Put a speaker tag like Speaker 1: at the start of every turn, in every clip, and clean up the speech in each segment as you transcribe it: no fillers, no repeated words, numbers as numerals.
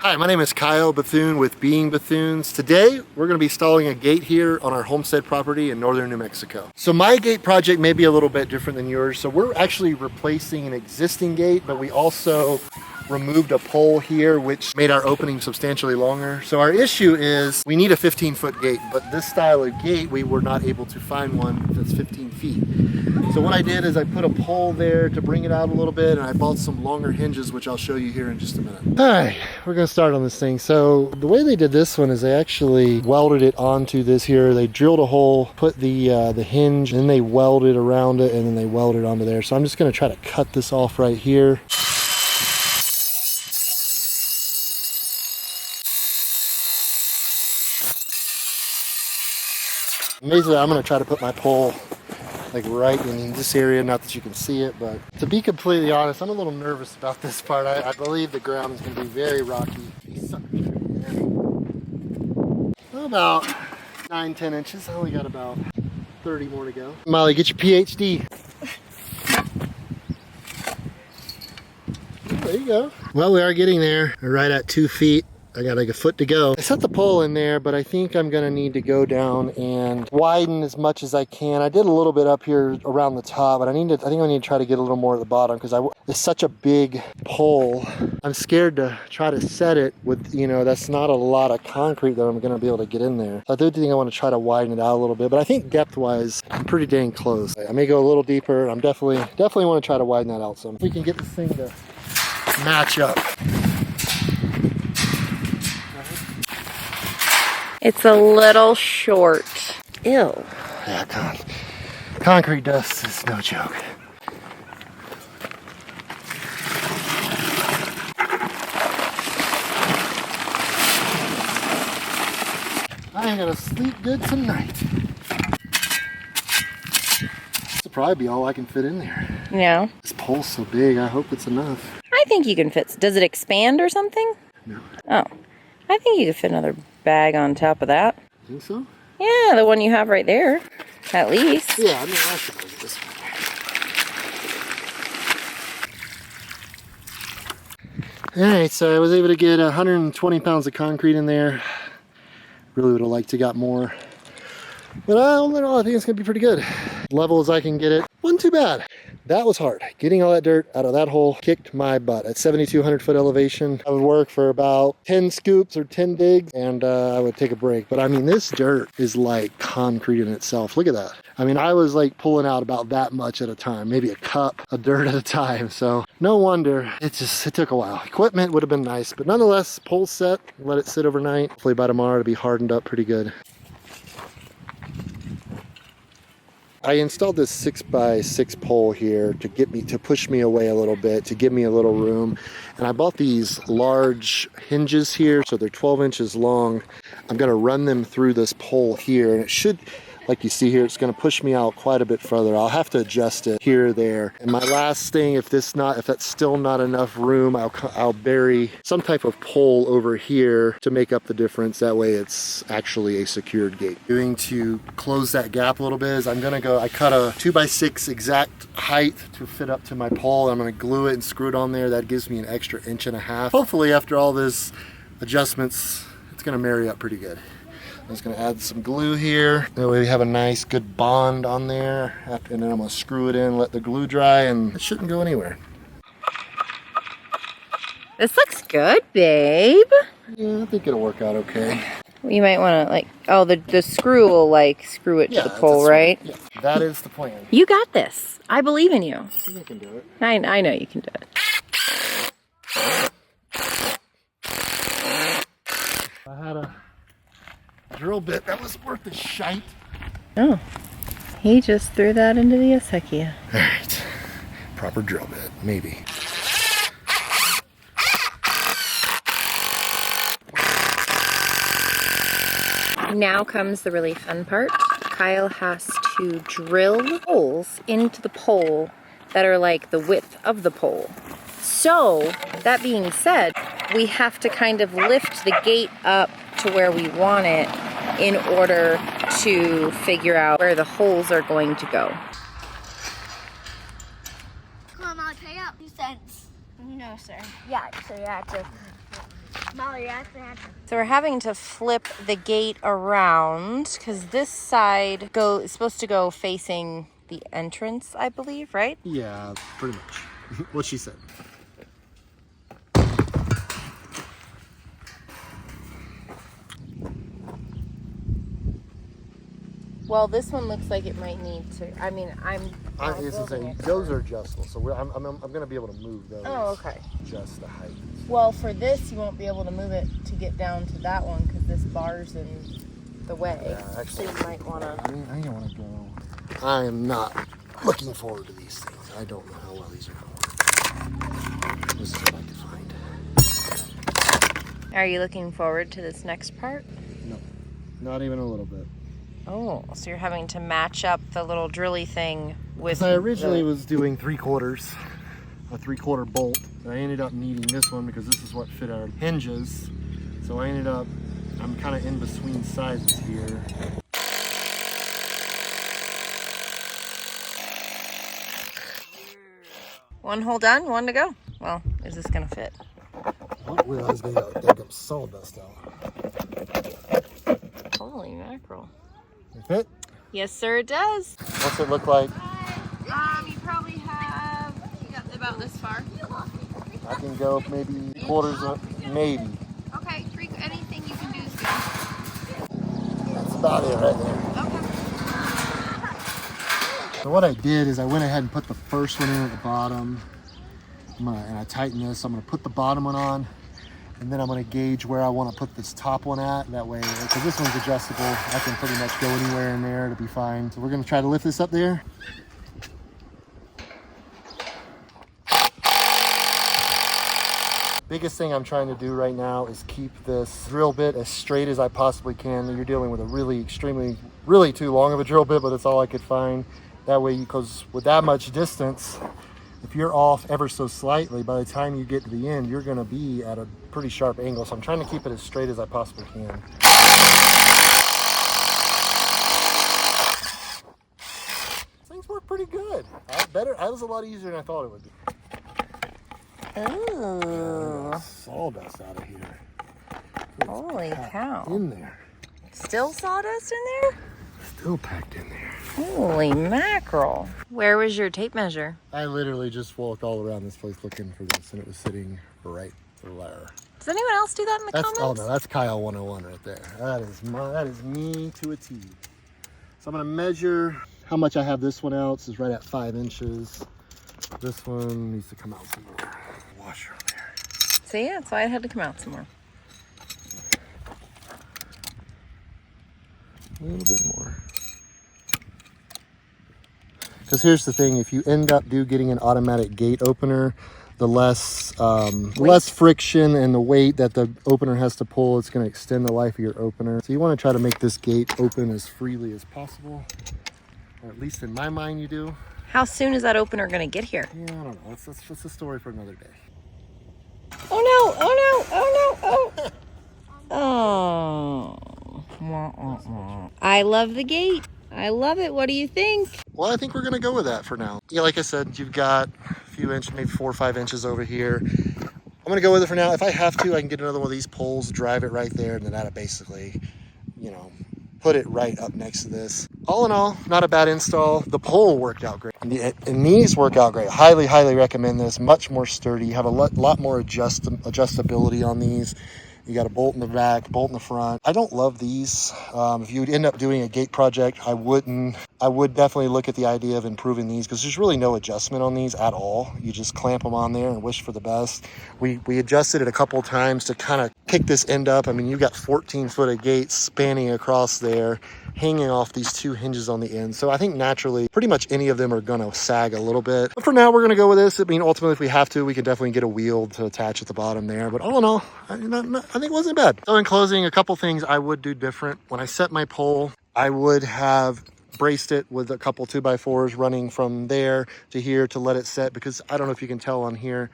Speaker 1: Hi, my name is Kyle Bethune with Being Bethunes. Today, we're going to be installing a gate here on our homestead property in northern New Mexico. So my gate project may be a little bit different than yours. So we're actually replacing an existing gate, but we also removed a pole here, which made our opening substantially longer. So our issue is we need a 15-foot gate, but this style of gate, we were not able to find one that's 15 feet. So what I did is I put a pole there to bring it out a little bit, and I bought some longer hinges, which I'll show you here in just a minute. All right, we're gonna start on this thing. So the way they did this one is they actually welded it onto this here. They drilled a hole, put the hinge, and then they welded around it, and then they welded onto there. So I'm just gonna try to cut this off right here. Basically, I'm gonna try to put my pole like right in this area, not that you can see it, but to be completely honest, I'm a little nervous about this part. I believe the ground is going to be very rocky. About 9-10 inches. I only got about 30 more to go. Molly, get your PhD. Oh, there you go. Well, we are getting there. We're right at 2 feet. I got like a foot to go. I set the pole in there, but I think I'm gonna need to go down and widen as much as I can. I did a little bit up here around the top, but I think I need to try to get a little more at the bottom because it's such a big pole. I'm scared to try to set it with, that's not a lot of concrete that I'm gonna be able to get in there. So I do think I want to try to widen it out a little bit, but I think depth-wise, I'm pretty dang close. I may go a little deeper. I'm definitely want to try to widen that out some. If we can get this thing to match up.
Speaker 2: It's a little short. Ew.
Speaker 1: Yeah, concrete dust is no joke. I ain't gonna sleep good tonight. This will probably be all I can fit in there.
Speaker 2: Yeah.
Speaker 1: This pole's so big, I hope it's enough.
Speaker 2: I think you can fit. Does it expand or something?
Speaker 1: No.
Speaker 2: Oh. I think you could fit another bag on top of that.
Speaker 1: Think so?
Speaker 2: Yeah, the one you have right there. At least.
Speaker 1: Yeah, I mean, I should look at this one. Alright, so I was able to get 120 pounds of concrete in there. Really would have liked to got more. But all in all, I think it's going to be pretty good. Level as I can get it. Wasn't too bad. That was hard. Getting all that dirt out of that hole kicked my butt. At 7,200 foot elevation, I would work for about 10 scoops or 10 digs, and I would take a break. But I mean, this dirt is like concrete in itself. Look at that. I mean, I was like pulling out about that much at a time, maybe a cup of dirt at a time. So no wonder it took a while. Equipment would have been nice, but nonetheless, pole set, let it sit overnight. Hopefully by tomorrow it'll be hardened up pretty good. I installed this 6x6 pole here to push me away a little bit, to give me a little room. And I bought these large hinges here, so they're 12 inches long. I'm gonna run them through this pole here, and it should, like you see here, it's gonna push me out quite a bit further. I'll have to adjust it here or there. And my last thing, if that's still not enough room, I'll bury some type of pole over here to make up the difference. That way it's actually a secured gate. Going to close that gap a little bit is I cut a 2x6 exact height to fit up to my pole. I'm gonna glue it and screw it on there. That gives me an extra 1.5 inches. Hopefully after all this adjustments, it's gonna marry up pretty good. I'm just gonna add some glue here. That way we have a nice good bond on there. And then I'm gonna screw it in, let the glue dry, and it shouldn't go anywhere.
Speaker 2: This looks good, babe.
Speaker 1: Yeah, I think it'll work out okay.
Speaker 2: You might want to the screw will screw it to the pole, right?
Speaker 1: Yeah, that is the plan.
Speaker 2: You got this. I believe in you.
Speaker 1: I think I can do it.
Speaker 2: I know you can do it.
Speaker 1: I had a drill bit that was worth a shite.
Speaker 2: Oh, he just threw that into the acequia.
Speaker 1: All right, proper drill bit, maybe.
Speaker 2: Now comes the really fun part. Kyle has to drill holes into the pole that are like the width of the pole. So, that being said, we have to kind of lift the gate up to where we want it in order to figure out where the holes are going to go.
Speaker 3: Come on, I'll pay out 2 cents.
Speaker 4: No, sir.
Speaker 3: Yeah, so you have to.
Speaker 2: So we're having to flip the gate around because this side is supposed to go facing the entrance, I believe, right?
Speaker 1: Yeah, pretty much. What she said.
Speaker 2: Well, this one looks like it might need to. I mean,
Speaker 1: those are adjustable, so I'm going to be able to move those.
Speaker 2: Oh, okay.
Speaker 1: Just the height.
Speaker 2: Well, for this, you won't be able to move it to get down to that one because this bar's in the way.
Speaker 1: Yeah, actually,
Speaker 2: so you might want to.
Speaker 1: I don't want to go. I am not looking forward to these things. I don't know how well these are going to work. This is what I could find.
Speaker 2: Are you looking forward to this next part?
Speaker 1: No, not even a little bit.
Speaker 2: Oh, so you're having to match up the little drilly thing with.
Speaker 1: I originally was doing 3/4, a 3/4 bolt. And I ended up needing this one because this is what fit our hinges. So I'm kind of in between sizes here.
Speaker 2: One hole done, one to go. Well, is this gonna fit?
Speaker 1: I didn't realize they got damn sawdust out.
Speaker 2: Holy mackerel.
Speaker 1: They fit?
Speaker 2: Yes, sir, it does.
Speaker 1: What's it look like?
Speaker 2: You probably have, you got about this far.
Speaker 1: I can go maybe quarters of, maybe.
Speaker 2: Okay, anything you can do is good.
Speaker 1: That's about it right there.
Speaker 2: Okay.
Speaker 1: So what I did is I went ahead and put the first one in at the bottom. And I tighten this. I'm gonna put the bottom one on, and then I'm gonna gauge where I wanna put this top one at. That way, because this one's adjustable, I can pretty much go anywhere in there to be fine. So we're gonna try to lift this up there. Biggest thing I'm trying to do right now is keep this drill bit as straight as I possibly can. You're dealing with a really too long of a drill bit, but it's all I could find. That way, because with that much distance, if you're off ever so slightly, by the time you get to the end, you're gonna be at a pretty sharp angle. So I'm trying to keep it as straight as I possibly can. Things work pretty good. That was a lot easier than I thought it would be.
Speaker 2: Ooh.
Speaker 1: Sawdust out of here.
Speaker 2: Holy cow.
Speaker 1: In there.
Speaker 2: Still sawdust in there?
Speaker 1: Still packed in there.
Speaker 2: Holy mackerel. Where was your tape measure?
Speaker 1: I literally just walked all around this place looking for this, and it was sitting right there.
Speaker 2: Does anyone else do that in the comments?
Speaker 1: Oh no, that's Kyle 101 right there. That is me to a T. So I'm gonna measure how much I have this one out. This is right at 5 inches. This one needs to come out some more. Washer on there.
Speaker 2: See, that's why it had to come out some more.
Speaker 1: A little bit more. Because here's the thing, if you end up getting an automatic gate opener, the less friction and the weight that the opener has to pull, it's going to extend the life of your opener. So you want to try to make this gate open as freely as possible. Or at least in my mind you do.
Speaker 2: How soon is that opener going to get here?
Speaker 1: Yeah, I don't know. That's a story for another day.
Speaker 2: Oh no, oh no, oh no, oh. Oh. I love the gate. I love it. What do you think?
Speaker 1: Well, I think we're gonna go with that for now. Yeah, like I said, you've got a few inches, maybe 4 or 5 inches over here. I'm gonna go with it for now. If I have to, I can get another one of these poles, drive it right there, and then that'll basically, put it right up next to this. All in all, not a bad install. The pole worked out great. And these work out great. Highly, highly recommend this. Much more sturdy. You have a lot more adjustability on these. You got a bolt in the back, bolt in the front. I don't love these. If you would end up doing a gate project, I would definitely look at the idea of improving these because there's really no adjustment on these at all. You just clamp them on there and wish for the best. We adjusted it a couple of times to kind of pick this end up. I mean, you've got 14 foot of gate spanning across there, hanging off these 2 hinges on the end. So I think naturally, pretty much any of them are gonna sag a little bit. But for now, we're gonna go with this. I mean, ultimately, if we have to, we can definitely get a wheel to attach at the bottom there. But all in all, I think it wasn't bad. So in closing, a couple things I would do different. When I set my pole, I would have braced it with a couple 2x4s running from there to here to let it set, because I don't know if you can tell on here,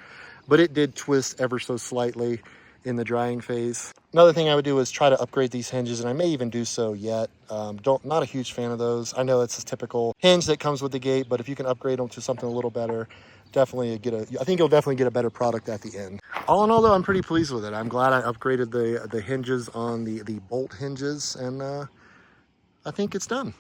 Speaker 1: but it did twist ever so slightly in the drying phase. Another thing I would do is try to upgrade these hinges, and I may even do so yet. Not a huge fan of those. I know it's a typical hinge that comes with the gate, but if you can upgrade them to something a little better, definitely I think you'll definitely get a better product at the end. All in all, though, I'm pretty pleased with it. I'm glad I upgraded the hinges on the bolt hinges, and I think it's done.